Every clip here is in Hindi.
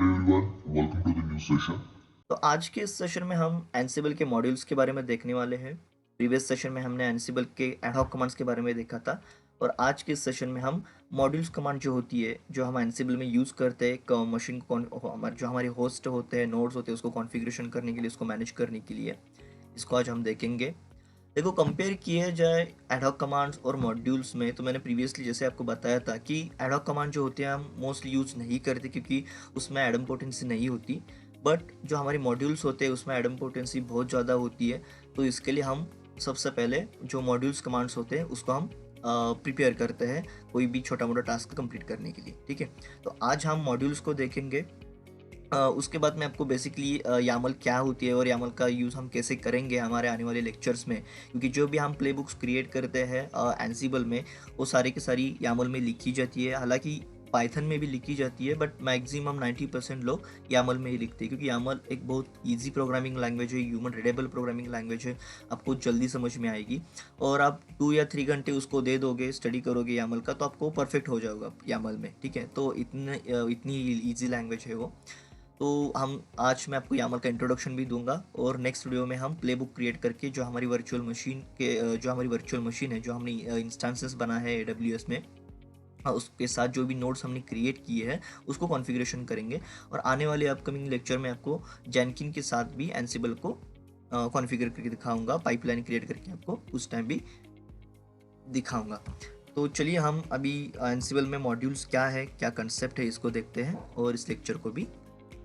everyone, welcome to the new session. तो आज के इस सेशन में हम एनसिबल के मॉड्यूल्स के बारे में देखने वाले हैं। प्रीवियस सेशन में हमने एनसिबल के एडहॉक कमांड्स के बारे में देखा था और आज के इस सेशन में हम मॉड्यूल्स कमांड जो होती है जो हम एनसिबल में यूज़ करते हैं मशीन को जो हमारे होस्ट होते हैं नोड्स होते हैं उसको कॉन्फ़िगरेशन करने के लिए उसको मैनेज करने के लिए इसको आज हम देखेंगे। देखो कंपेयर किया जाए एडहॉक कमांड्स और मॉड्यूल्स में तो मैंने प्रीवियसली जैसे आपको बताया था कि एडहॉक कमांड जो होते हैं हम मोस्टली यूज़ नहीं करते क्योंकि उसमें एडम्पोटेंसी नहीं होती। बट जो हमारे मॉड्यूल्स होते हैं उसमें एडम्पोटेंसी बहुत ज़्यादा होती है। तो इसके लिए हम सबसे पहले जो मॉड्यूल्स कमांड्स होते हैं उसको हम प्रिपेयर करते हैं कोई भी छोटा मोटा टास्क कंप्लीट करने के लिए। ठीक है, तो आज हम मॉड्यूल्स को देखेंगे। उसके बाद मैं आपको बेसिकली यामल क्या होती है और यामल का यूज़ हम कैसे करेंगे हमारे आने वाले लेक्चर्स में, क्योंकि जो भी हम प्ले बुक्स क्रिएट करते हैं एनसिबल में वो सारी की सारी यामल में लिखी जाती है। हालांकि पाइथन में भी लिखी जाती है बट मैक्सिमम 90% लोग यामल में ही लिखते हैं क्योंकि यामल एक बहुत इजी प्रोग्रामिंग लैंग्वेज है, ह्यूमन रीडेबल प्रोग्रामिंग लैंग्वेज है, आपको जल्दी समझ में आएगी। और आप 2 या 3 घंटे उसको दे दोगे, स्टडी करोगे यामल का तो आपको परफेक्ट हो जाएगा यामल में। ठीक है, तो इतनी ईजी लैंग्वेज है वो। तो हम आज मैं आपको यामल का इंट्रोडक्शन भी दूंगा और नेक्स्ट वीडियो में हम प्ले बुक क्रिएट करके जो हमारी वर्चुअल मशीन है जो हमने इंस्टेंसेस बना है AWS में, उसके साथ जो भी नोड्स हमने क्रिएट किए हैं उसको कॉन्फ़िगरेशन करेंगे। और आने वाले अपकमिंग लेक्चर में आपको जेनकिन के साथ भी एनसिबल को कॉन्फ़िगर करके दिखाऊंगा, पाइपलाइन क्रिएट करके आपको उस टाइम भी दिखाऊंगा। तो चलिए हम अभी एनसिबल में मॉड्यूल्स क्या है, क्या कंसेप्ट है, इसको देखते हैं और इस लेक्चर को भी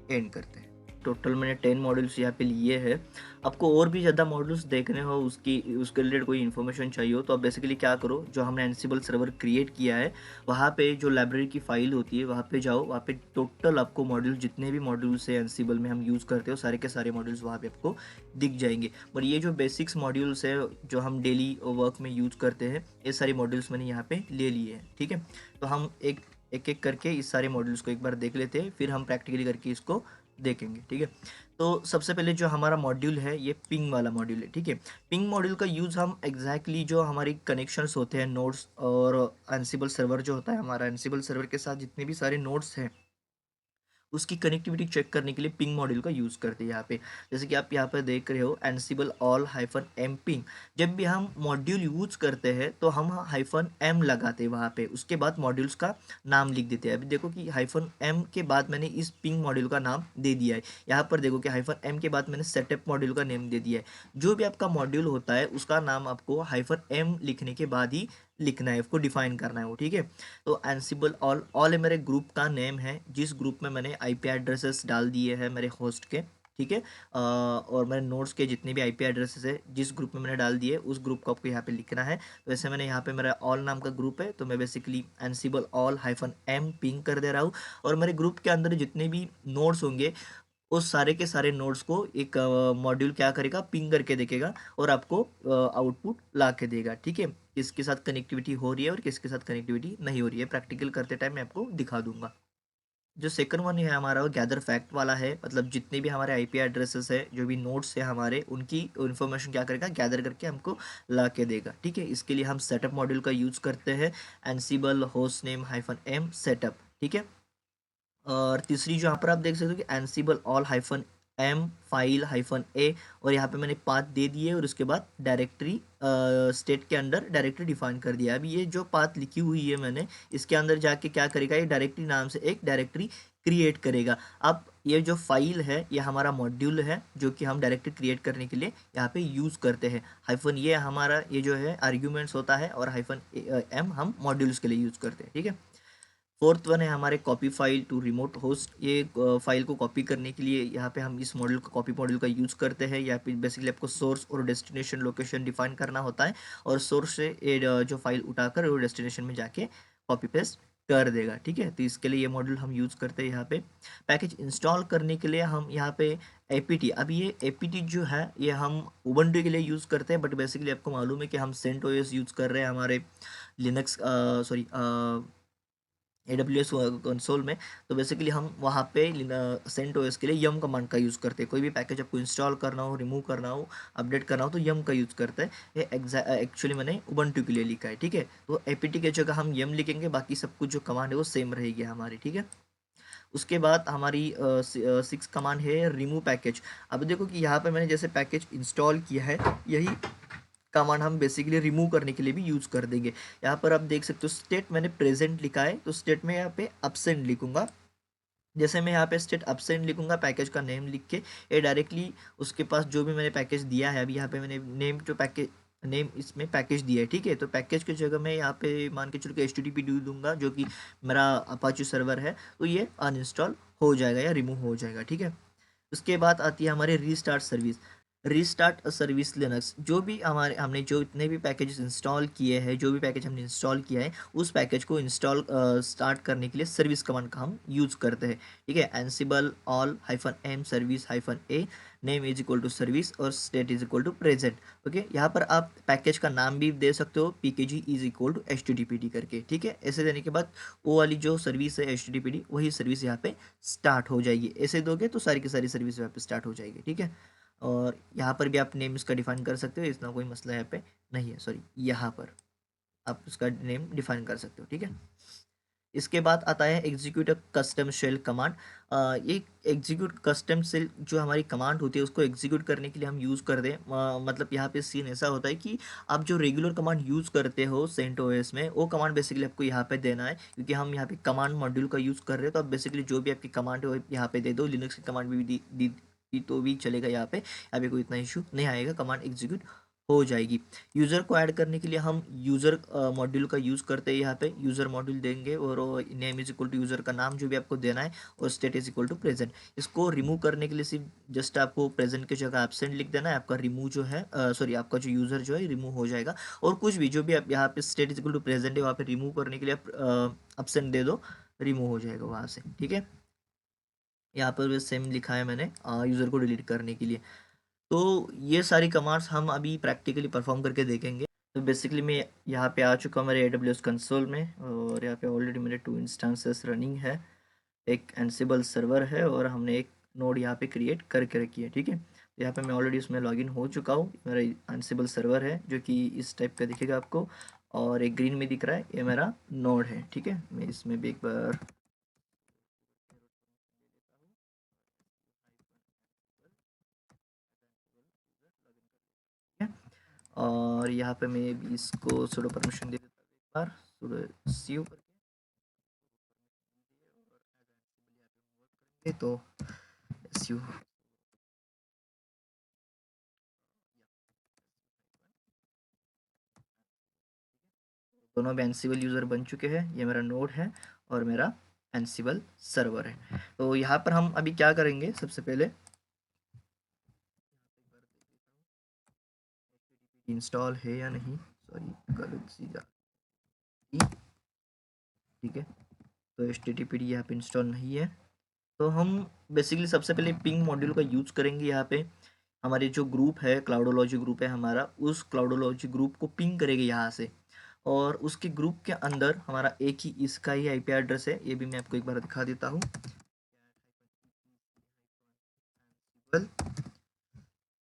एंड करते हैं। टोटल मैंने 10 मॉड्यूल्स यहाँ पे लिए हैं। आपको और भी ज़्यादा मॉड्यूल्स देखने हो, उसके रिलेटेड कोई इन्फॉर्मेशन चाहिए हो तो आप बेसिकली क्या करो, जो हमने एनसिबल सर्वर क्रिएट किया है वहाँ पे जो लाइब्रेरी की फाइल होती है वहाँ पे जाओ, वहाँ पे टोटल आपको मॉड्यूल जितने भी मॉड्यूल्स है एनसिबल में हम यूज़ करते हो सारे के सारे मॉड्यूल्स वहाँ पे आपको दिख जाएंगे। पर ये जो बेसिक्स मॉड्यूल्स है जो हम डेली वर्क में यूज़ करते हैं ये सारे मॉड्यूल्स मैंने यहाँ पे ले लिए हैं। ठीक है, तो हम एक एक करके इस सारे मॉड्यूल्स को एक बार देख लेते हैं, फिर हम प्रैक्टिकली करके इसको देखेंगे। ठीक है, तो सबसे पहले जो हमारा मॉड्यूल है ये पिंग वाला मॉड्यूल है। ठीक है, पिंग मॉड्यूल का यूज़ हम जो हमारी कनेक्शंस होते हैं नोड्स और एनसिबल सर्वर जो होता है हमारा, एनसिबल सर्वर के साथ जितने भी सारे नोड्स हैं उसकी कनेक्टिविटी चेक करने के लिए पिंग मॉड्यूल का यूज़ करते हैं यहाँ पे। जैसे कि आप यहाँ पर देख रहे हो Ansible all hyphen m ping. जब भी हम मॉड्यूल यूज़ करते हैं तो हम हाइफन एम लगाते हैं वहाँ पे, उसके बाद मॉड्यूल्स का नाम लिख देते हैं। अभी देखो कि हाइफन एम के बाद मैंने इस पिंग मॉड्यूल का नाम दे दिया है। यहाँ पर देखो कि हाइफन एम के बाद मैंने सेटअप मॉड्यूल का नेम दे दिया है। जो भी आपका मॉड्यूल होता है उसका नाम आपको हाइफन एम लिखने के बाद ही लिखना है, उसको डिफाइन करना है वो। ठीक है, तो एनसिबल ऑल ऑल मेरे ग्रुप का नेम है जिस ग्रुप में मैंने आईपी एड्रेसेस डाल दिए हैं मेरे होस्ट के। ठीक है, और मेरे नोट्स के जितने भी आईपी एड्रेसेस है जिस ग्रुप में मैंने डाल दिए उस ग्रुप को आपको यहाँ पे लिखना है। तो वैसे मैंने यहाँ पे मेरा ऑल नाम का ग्रुप है तो मैं basically Ansible all hyphen m ping कर दे रहा हूँ। और मेरे ग्रुप के अंदर जितने भी नोट्स होंगे उस सारे के सारे नोड्स को एक मॉड्यूल क्या करेगा, पिंग करके देखेगा और आपको आउटपुट ला के देगा। ठीक है, किसके साथ कनेक्टिविटी हो रही है और किसके साथ कनेक्टिविटी नहीं हो रही है, प्रैक्टिकल करते टाइम मैं आपको दिखा दूंगा। जो सेकंड वन है हमारा वो गैदर फैक्ट वाला है, मतलब जितने भी हमारे आईपी एड्रेसेस है जो भी नोड्स है हमारे उनकी इन्फॉर्मेशन क्या करेगा, गैदर करके हमको ला के देगा। ठीक है, इसके लिए हम सेटअप मॉड्यूल का यूज करते हैं, Ansible host name hyphen m setup. ठीक है, और तीसरी जो यहाँ पर आप देख सकते हो कि Ansible all hyphen m file hyphen a, और यहाँ पे मैंने पाथ दे दिए और उसके बाद डायरेक्टरी स्टेट के अंदर डायरेक्टरी डिफाइन कर दिया। अभी ये जो पाथ लिखी हुई है मैंने इसके अंदर जाके क्या करेगा, ये डायरेक्टरी नाम से एक डायरेक्टरी क्रिएट करेगा। अब ये जो फाइल है ये हमारा मॉड्यूल है जो कि हम डायरेक्टरी क्रिएट करने के लिए यहाँ पे यूज़ करते हैं। हाइफन ये हमारा ये जो है आर्ग्यूमेंट्स होता है और हाइफन एम हम मॉड्यूल्स के लिए यूज़ करते हैं। ठीक है, फोर्थ वन है हमारे copy file to remote host. ये फाइल को कॉपी करने के लिए यहाँ पे हम इस मॉड्यूल का कॉपी मॉड्यूल का यूज़ करते हैं। यहाँ पे बेसिकली आपको सोर्स और डेस्टिनेशन लोकेशन डिफाइन करना होता है और सोर्स से ये जो फाइल उठाकर वो डेस्टिनेशन में जाके कॉपी पेस्ट कर देगा। ठीक है, तो इसके लिए ये मॉड्यूल हम यूज़ करते हैं। यहाँ पे पैकेज इंस्टॉल करने के लिए हम यहाँ पे एपीटी, अब ये एपीटी जो है ये हम उबंटू के लिए यूज़ करते हैं, बट बेसिकली आपको मालूम है कि हम सेंट ओएस यूज़ कर रहे हैं हमारे लिनक्स सॉरी AWS कंसोल में। तो बेसिकली हम वहाँ पे सेंट ओएस के लिए यम कमांड का यूज़ करते हैं। कोई भी पैकेज आपको इंस्टॉल करना हो, रिमूव करना हो, अपडेट करना हो तो यम का यूज़ करते हैं। ये एक्चुअली मैंने उबंटू के लिए लिखा है। ठीक है, तो एपीटी की जगह हम यम लिखेंगे, बाकी सब कुछ जो कमांड है वो सेम रहेगी हमारी। ठीक है, उसके बाद हमारी 6 कमांड है रिमूव पैकेज। अब देखो कि यहाँ पर मैंने जैसे पैकेज इंस्टॉल किया है, यही कमांड हम बेसिकली रिमूव करने के लिए भी यूज़ कर देंगे। यहाँ पर आप देख सकते हो स्टेट मैंने प्रेजेंट लिखा है, तो स्टेट में यहाँ पे एब्सेंट लिखूंगा। जैसे मैं यहाँ पे स्टेट एब्सेंट लिखूंगा, पैकेज का नेम लिख के ये डायरेक्टली उसके पास जो भी मैंने पैकेज दिया है, अभी यहाँ पे मैंने नेम जो पैकेज नेम इसमें पैकेज दिया है, ठीक है। तो पैकेज की जगह मैं यहाँ पे मान के चलो कि HTTP दूंगा, जो कि मेरा अपाचे सर्वर है, तो ये अनइंस्टॉल हो जाएगा या रिमूव हो जाएगा, ठीक है। उसके बाद आती है हमारी restart service. Restart service Linux, जो भी हमारे हमने जो इतने भी पैकेजेस इंस्टॉल किए हैं, जो भी पैकेज हमने इंस्टॉल किया है, उस पैकेज को इंस्टॉल स्टार्ट करने के लिए सर्विस कमांड का हम यूज़ करते हैं, ठीक है। Ansible all -m service -a name is equal to service और state is equal to present, okay. यहाँ पर आप पैकेज का नाम भी दे सकते हो, pkg is equal to httpd करके, ठीक है। ऐसे देने के बाद वो वाली जो सर्विस है httpd, वही सर्विस यहाँ पे स्टार्ट हो जाएगी। ऐसे दोगे तो सारी की सारी सर्विस यहाँ पे स्टार्ट हो जाएगी, ठीक है। और यहाँ पर भी आप नेम इसका डिफाइन कर सकते हो, इतना कोई मसला यहाँ पे नहीं है। सॉरी, यहाँ पर आप उसका नेम डिफाइन कर सकते हो, ठीक है। इसके बाद आता है एग्जीक्यूट कस्टम शेल कमांड। ये एग्जीक्यूट कस्टम शेल जो हमारी कमांड होती है, उसको एग्जीक्यूट करने के लिए हम यूज़ कर दें। मतलब यहाँ पे सीन ऐसा होता है कि आप जो रेगुलर कमांड यूज़ करते हो CentOS में, वो कमांड बेसिकली आपको यहाँ पे देना है, क्योंकि हम यहाँ पे कमांड मॉड्यूल का यूज़ कर रहे हैं। तो आप बेसिकली जो भी आपकी कमांड है वो यहाँ पे दे दो। लिनक्स की कमांड भी दी तो भी चलेगा, यहाँ पे कोई इतना इशू नहीं आएगा, कमांड एग्जीक्यूट हो जाएगी। यूज़र को ऐड करने के लिए हम यूज़र मॉड्यूल का यूज़ करते हैं। यहाँ पे यूज़र मॉड्यूल देंगे और name is equal to user का नाम जो भी आपको देना है, और state is equal to present. इसको रिमूव करने के लिए सिर्फ जस्ट आपको प्रेजेंट की जगह एब्सेंट लिख देना है, आपका रिमूव जो है सॉरी आपका जो यूज़र जो है रिमूव हो जाएगा। और कुछ भी जो भी आप यहाँ पे state is equal to present है, वहाँ पे रिमूव करने के लिए आप एब्सेंट दे दो, रिमूव हो जाएगा वहाँ से, ठीक है। यहाँ पर सेम लिखा है मैंने यूज़र को डिलीट करने के लिए। तो ये सारी कमांड्स हम अभी प्रैक्टिकली परफॉर्म करके देखेंगे। तो बेसिकली मैं यहाँ पे आ चुका हूँ मेरे AWS कंसोल में, और यहाँ पे ऑलरेडी मेरे 2 इंस्टेंसेस रनिंग है, एक एनसिबल सर्वर है और हमने एक नोड यहाँ पे क्रिएट करके रखी है, ठीक है। तो यहाँ पे मैं ऑलरेडी उसमें लॉगिन हो चुका हूँ। मेरा एनसिबल सर्वर है जो कि इस टाइप का दिखेगा आपको, और एक ग्रीन में दिख रहा है, ये मेरा नोड है, ठीक है। मैं इसमें भी एक बार और यहाँ पे मैं भी इसको सुडो परमिशन दे देता हूँ एक बार, सुडो सीयू करके, तो सीयू दोनों भी एनसिबल यूज़र बन चुके हैं। ये मेरा नोड है और मेरा एनसिबल सर्वर है। तो यहाँ पर हम अभी क्या करेंगे, सबसे पहले इंस्टॉल है या नहीं, सॉरी गलत सी जा, ठीक है। तो HTTPD यहाँ पे इंस्टॉल नहीं है। तो हम बेसिकली सबसे पहले पिंग मॉड्यूल का यूज़ करेंगे। यहाँ पे हमारे जो ग्रुप है, क्लाउडोलॉजी ग्रुप है हमारा, उस क्लाउडोलॉजी ग्रुप को पिंग करेंगे यहाँ से, और उसके ग्रुप के अंदर हमारा एक ही इसका ही IP एड्रेस है। ये भी मैं आपको एक बार दिखा देता हूँ,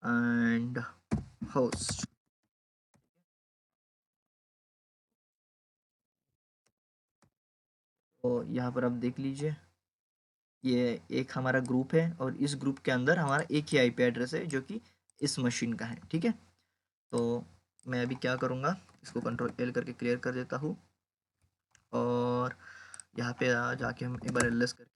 एंड होस्ट। तो यहाँ पर आप देख लीजिए, ये एक हमारा ग्रुप है और इस ग्रुप के अंदर हमारा एक ही IP एड्रेस है जो कि इस मशीन का है, ठीक है। तो मैं अभी क्या करूँगा, इसको Ctrl L करके क्लियर कर देता हूँ, और यहाँ पे जाके हम एक बार ls करके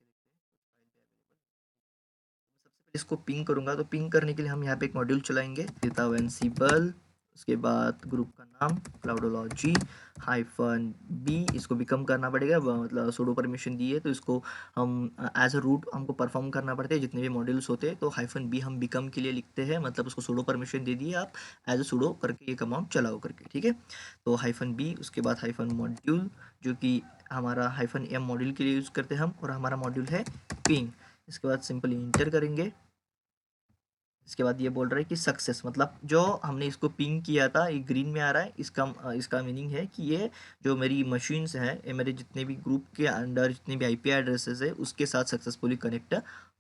सबसे पहले इसको पिंग करूंगा। तो पिंग करने के लिए हम यहाँ पे एक मॉड्यूल चलाएंगे, देता हूँ एनसिबल, उसके बाद ग्रुप का नाम क्लाउडोलॉजी -b, इसको भी कम करना पड़ेगा, मतलब सुडो परमिशन दी है तो इसको हम एज अ रूट हमको परफॉर्म करना पड़ता है जितने भी मॉड्यूल्स होते हैं। तो -b हम बिकम के लिए लिखते हैं, मतलब उसको सुडो परमिशन दे दिए आप, एज अ सुडो करके ये कमांड चलाओ करके, ठीक है। तो -b, उसके बाद -मॉड्यूल, जो कि हमारा -m मॉड्यूल के लिए यूज़ करते हैं हम, और हमारा मॉड्यूल है पिंग। इसके बाद सिंपली इंटर करेंगे। इसके बाद ये बोल रहा है कि सक्सेस, मतलब जो हमने इसको पिंग किया था ये ग्रीन में आ रहा है, इसका मीनिंग है कि ये जो मेरी मशीन्स हैं, ये मेरे जितने भी ग्रुप के अंडर जितने भी IP एड्रेसेस है उसके साथ सक्सेसफुली कनेक्ट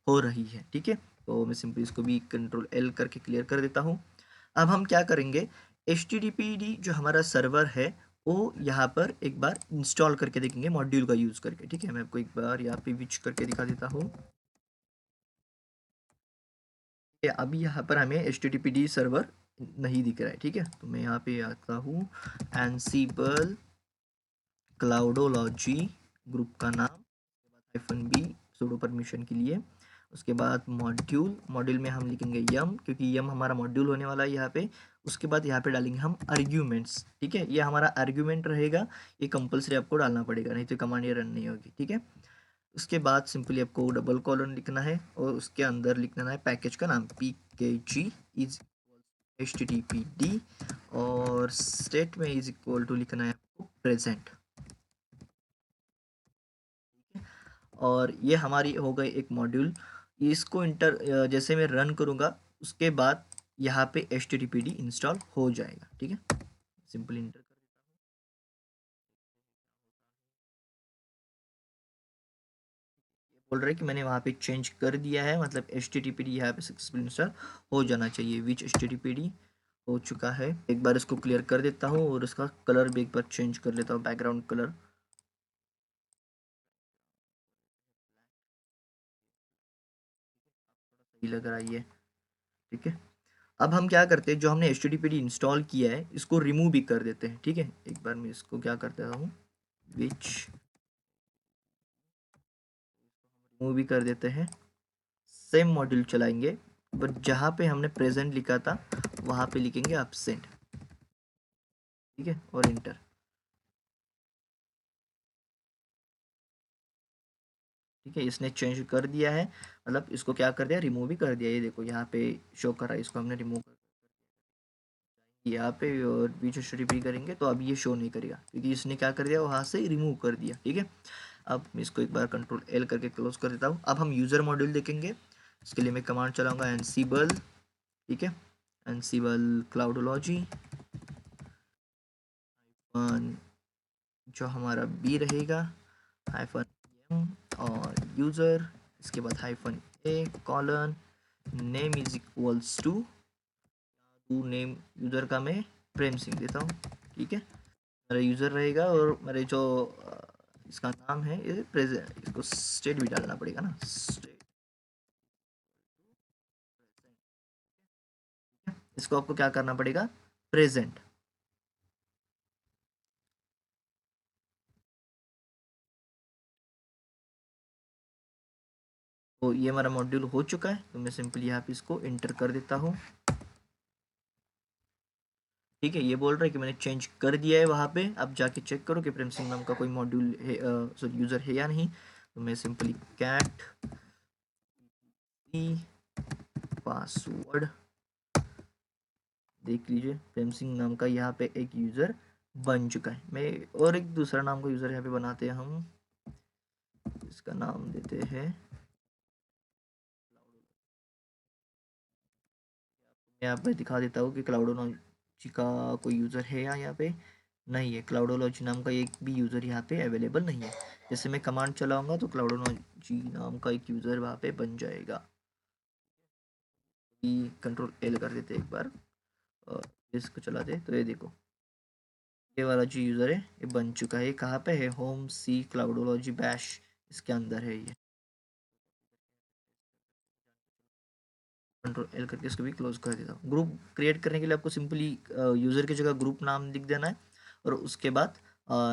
हो रही है, ठीक है। तो मैं सिंपली इसको भी Ctrl L करके क्लियर कर देता हूँ। अब हम क्या करेंगे, HTTPD जो हमारा सर्वर है वो यहाँ पर एक बार इंस्टॉल करके देखेंगे मॉड्यूल का यूज़ करके। ठीक है, मैं आपको एक बार यहाँ पे विच करके दिखा देता हूँ। अभी यहाँ पर हमें HTTPD सर्वर नहीं दिख रहा है। ठीक है, तो मैं यहाँ पे आता हूँ, एनसीबल क्लाउडोलॉजी ग्रुप का नाम, -b सुडो परमिशन के लिए। उसके बाद मॉड्यूल में हम लिखेंगे यम, क्योंकि यम हमारा मॉड्यूल होने वाला है यहाँ पे। उसके बाद यहाँ पे डालेंगे हम आर्ग्यूमेंट्स। ठीक है, ये हमारा आर्ग्यूमेंट रहेगा, ये कंपलसरी आपको डालना पड़ेगा, नहीं तो कमांड ये रन नहीं होगी। ठीक है, उसके बाद सिंपली आपको डबल कॉलन लिखना है और उसके अंदर लिखना है पैकेज का नाम pkg इज httpd, और स्टेट में इज इक्वल टू लिखना है आपको प्रेजेंट। और ये हमारी हो गई एक मॉड्यूल। इसको जैसे मैं रन करूँगा उसके बाद यहाँ पे HTTPD इंस्टॉल हो जाएगा। ठीक है, सिंपली इंटर कर देता हूँ। ये बोल रहा है कि मैंने वहाँ पे चेंज कर दिया है, मतलब HTTPD यहाँ पे सक्सेसफुल इंस्टॉल हो जाना चाहिए। विच HTTPD हो चुका है। एक बार इसको क्लियर कर देता हूँ और इसका कलर भी एक बार चेंज कर लेता हूँ, बैकग्राउंड कलर। सही लग रहा है ये। ठीक है, अब हम क्या करते हैं, जो हमने HTTPD इंस्टॉल किया है इसको रिमूव भी कर देते हैं। ठीक है, एक बार मैं इसको क्या करता हूँ, विच रिमूव भी कर देते हैं। सेम मॉड्यूल चलाएंगे, बट जहाँ पे हमने प्रेजेंट लिखा था वहाँ पे लिखेंगे एब्सेंट। ठीक है, और इंटर। ठीक है, इसने चेंज कर दिया है, मतलब इसको क्या कर दिया, रिमूव भी कर दिया। ये देखो यहाँ पे शो कर रहा है, इसको हमने रिमूव कर यहाँ पे, और बीच स्टडी करेंगे तो अब ये शो नहीं करेगा, क्योंकि इसने क्या कर दिया, वहाँ से रिमूव कर दिया। ठीक है, अब मैं इसको एक बार कंट्रोल L करके क्लोज कर देता हूँ। अब हम यूज़र मॉड्यूल देखेंगे, इसके लिए मैं कमांड चलाऊंगा एनसीबल। ठीक है, एनसीबल क्लाउडोलॉजी जो हमारा बी रहेगा, हाइफन एम, और यूज़र, इसके बाद hyphen a colon name is equals to name user का मैं प्रेम सिंह देता हूँ। ठीक है, मेरा यूज़र रहेगा और मेरे जो इसका नाम है ये प्रेजेंट, इसको स्टेट भी डालना पड़ेगा ना, स्टेट। इसको आपको क्या करना पड़ेगा, प्रेजेंट। तो ये हमारा मॉड्यूल हो चुका है, तो मैं सिंपली यहाँ पे इसको इंटर कर देता हूँ। ठीक है, ये बोल रहा है कि मैंने चेंज कर दिया है वहाँ पे। अब जाके चेक करो कि प्रेम सिंह नाम का कोई मॉड्यूल है, सॉरी यूज़र है या नहीं। तो मैं सिंपली कैट पासवर्ड देख लीजिए, प्रेम सिंह नाम का यहाँ पे एक यूज़र बन चुका है। मैं और एक दूसरा नाम का यूज़र यहाँ पे बनाते हैं हम, इसका नाम देते हैं, मैं यहाँ पे दिखा देता हूँ कि क्लाउडोलॉजी का कोई यूज़र है या यहाँ पे नहीं है। क्लाउडोलॉजी नाम का एक भी यूज़र यहाँ पे अवेलेबल नहीं है। जैसे मैं कमांड चलाऊंगा तो क्लाउडोलॉजी नाम का एक यूज़र वहाँ पे बन जाएगा। कंट्रोल L कर देते एक बार और इसको चला दे, तो ये देखो ये वाला जो यूज़र है ये बन चुका है। ये कहाँ पे है, होम सी क्लाउडोलॉजी बैश, इसके अंदर है ये। कंट्रोल L करके इसको भी क्लोज कर देता हूँ। ग्रुप क्रिएट करने के लिए आपको सिंपली यूज़र की जगह ग्रुप नाम लिख देना है, और उसके बाद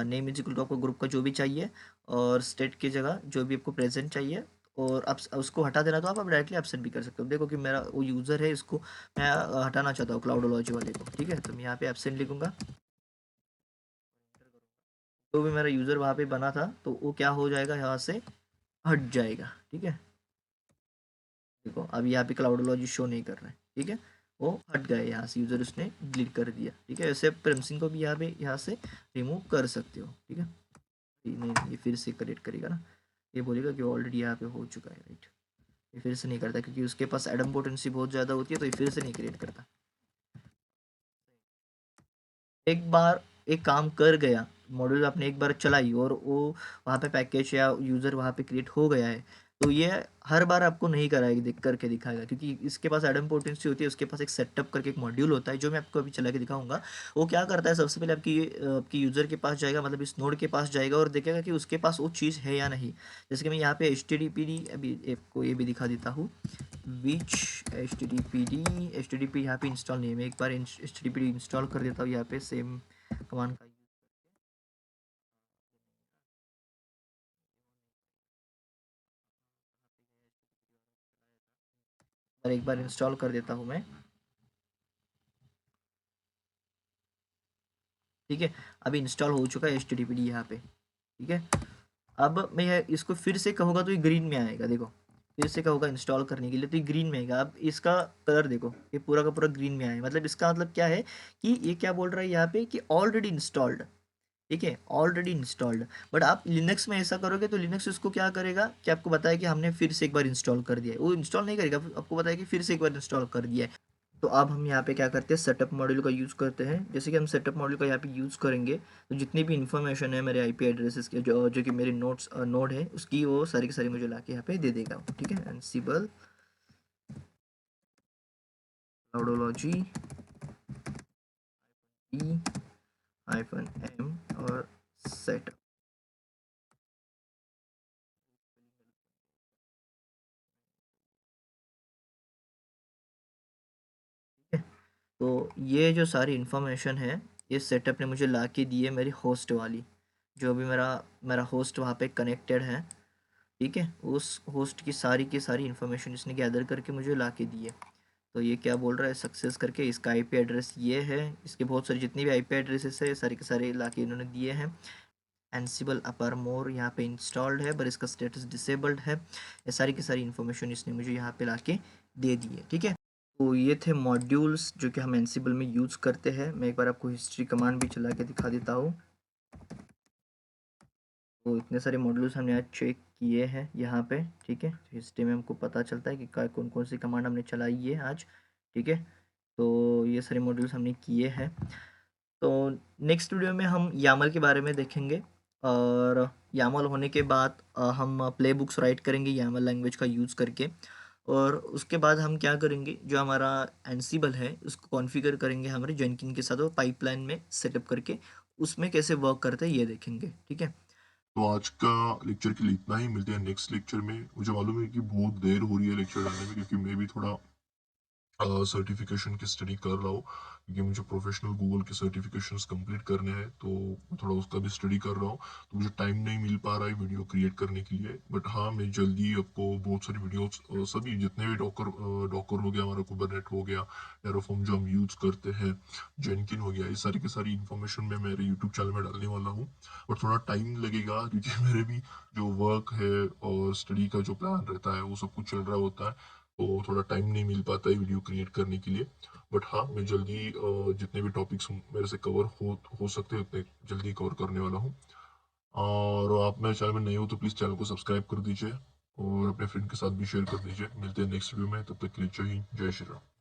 नेम इज इक्वल टू आपको ग्रुप का जो भी चाहिए, और स्टेट की जगह जो भी आपको प्रेजेंट चाहिए, और अब उसको हटा देना, तो आप डायरेक्टली एब्सेंट भी कर सकते हो। देखो कि मेरा वो यूज़र है, इसको मैं हटाना चाहता हूँ क्लाउडोलॉजी वाले को। ठीक है, तो मैं यहाँ पे एब्सेंट लिखूंगा। जो भी मेरा यूज़र वहाँ पे बना था तो वो क्या हो जाएगा, यहाँ से हट जाएगा। ठीक है, देखो अब यहाँ पे क्लाउडोलॉजी शो नहीं कर रहा है। ठीक है, वो हट गए यहाँ से, यूज़र उसने डिलीट कर दिया। ठीक है, वैसे प्रेमसिंग को भी यहाँ से रिमूव कर सकते हो। ठीक है, नहीं ये फिर से क्रिएट करेगा ना, ये बोलेगा कि ऑलरेडी यहाँ पे हो चुका है, राइट। ये फिर से नहीं करता क्योंकि उसके पास एडम पोटेंसी बहुत ज़्यादा होती है, तो ये फिर से नहीं क्रिएट करता। एक बार एक काम कर गया, मॉड्यूल आपने एक बार चलाई और वो वहाँ पे पैकेज या यूज़र वहाँ पे क्रिएट हो गया है, तो ये हर बार आपको नहीं कराएगी, देख करके दिखाएगा, क्योंकि इसके पास एडम्पोटेंसी होती है, उसके पास एक सेटअप करके एक मॉड्यूल होता है जो मैं आपको अभी चला के दिखाऊंगा। वो क्या करता है, सबसे पहले आपकी यूज़र के पास जाएगा, मतलब इस नोड के पास जाएगा और देखेगा कि उसके पास वो चीज़ है या नहीं। जैसे कि मैं यहाँ पे HTTPD अभी आपको ये भी दिखा देता हूँ, विच HTTP यहाँ पे इंस्टॉल नहीं है। मैं एक बार HTTPD इंस्टॉल कर देता हूँ यहाँ पे सेम कमांड का और एक बार इंस्टॉल कर देता हूँ मैं। ठीक है, अभी इंस्टॉल हो चुका है HTTPD यहाँ पे। ठीक है, अब मैं इसको फिर से कहूँगा तो ये ग्रीन में आएगा, देखो फिर से कहूँगा इंस्टॉल करने के लिए तो ये ग्रीन में आएगा। अब इसका कलर देखो, ये पूरा का पूरा ग्रीन में आएगा, मतलब इसका मतलब क्या है कि ये क्या बोल रहा है यहाँ पे कि ऑलरेडी इंस्टॉल्ड। ठीक है, ऑलरेडी इंस्टॉल्ड। बट आप लिनक्स में ऐसा करोगे तो लिनक्स उसको क्या करेगा कि आपको बताया कि हमने फिर से एक बार इंस्टॉल कर दिया है, वो इंस्टॉल नहीं करेगा, आपको बताया कि फिर से एक बार इंस्टॉल कर दिया है। तो अब हम यहाँ पे क्या करते हैं, सेटअप मॉड्यूल का यूज़ करते हैं। जैसे कि हम सेटअप मॉड्यूल का यहाँ पे यूज़ करेंगे तो जितनी भी इन्फॉर्मेशन है मेरे आईपी एड्रेसेस के, जो कि मेरे नोड है उसकी, वो सारी की सारी मुझे ला के यहाँ पे दे देगा। ठीक है, एनसिबल क्लाउडोलॉजी -m और सेटअप। ठीक है, तो ये जो सारी इन्फॉर्मेशन है ये सेटअप ने मुझे ला के दी है, मेरी होस्ट वाली, जो भी मेरा मेरा होस्ट वहाँ पे कनेक्टेड है। ठीक है, उस होस्ट की सारी इन्फॉर्मेशन इसने गैदर करके मुझे ला के दी है। तो ये क्या बोल रहा है, सक्सेस करके इसका आईपी एड्रेस ये है, इसके बहुत सारे जितने भी आईपी एड्रेसेस है सारे के सारे ला के इन्होंने दिए हैं। एनसिबल अपर मोर यहाँ पे इंस्टॉल्ड है पर इसका स्टेटस डिसेबल्ड है। ये सारी की सारी इन्फॉर्मेशन इसने मुझे यहाँ पे ला के दे दी है। ठीक है, तो ये थे मॉड्यूल्स जो कि हम एनसिबल में यूज़ करते हैं। मैं एक बार आपको हिस्ट्री कमांड भी चला के दिखा देता हूँ। तो इतने सारे मॉड्यूल्स हमने आज चेक किए हैं यहाँ पे। ठीक है, हिस्ट्री में हमको पता चलता है कि कौन कौन सी कमांड हमने चलाई है आज। ठीक है, तो ये सारे मॉड्यूल्स हमने किए हैं। तो नेक्स्ट वीडियो में हम यामल के बारे में देखेंगे और यामल होने के बाद हम प्ले बुक्स राइट करेंगे यामल लैंग्वेज का यूज़ करके। और उसके बाद हम क्या करेंगे, जो हमारा एनसिबल है उसको कॉन्फ़िगर करेंगे हमारे जेनकिन के साथ और पाइपलाइन में सेटअप करके उसमें कैसे वर्क करते हैं ये देखेंगे। ठीक है, तो आज का लेक्चर के लिए इतना ही। मिलते हैं नेक्स्ट लेक्चर में। मुझे मालूम है कि बहुत देर हो रही है लेक्चर डालने में, क्योंकि मैं भी थोड़ा सर्टिफिकेशन की स्टडी कर रहा हूँ, क्योंकि मुझे प्रोफेशनल गूगल के सर्टिफिकेशंस कंप्लीट करने हैं। तो मैं थोड़ा उसका भी स्टडी कर रहा हूँ, तो मुझे टाइम नहीं मिल पा रहा है वीडियो क्रिएट करने के लिए। बट हाँ, मैं जल्दी आपको बहुत सारी वीडियोस, सभी जितने भी डॉकर हो गया, हमारा कुबरनेट हो गया, टेराफॉर्म जो हम यूज़ करते हैं, जेनकिन हो गया, ये सारी की सारी इन्फॉर्मेशन मैं मेरे यूट्यूब चैनल में डालने वाला हूँ। और थोड़ा टाइम लगेगा, क्योंकि मेरे भी जो वर्क है और स्टडी का जो प्लान रहता है वो सब कुछ चल रहा होता है, तो थोड़ा टाइम नहीं मिल पाता है वीडियो क्रिएट करने के लिए। बट हाँ, मैं जल्दी जितने भी टॉपिक्स मेरे से कवर हो सकते हैं उतने जल्दी कवर करने वाला हूँ। और आप मेरे चैनल में नए हो तो प्लीज़ चैनल को सब्सक्राइब कर दीजिए और अपने फ्रेंड के साथ भी शेयर कर दीजिए। मिलते हैं नेक्स्ट वीडियो में, तब तक के लिए जय हिंद, जय श्री राम।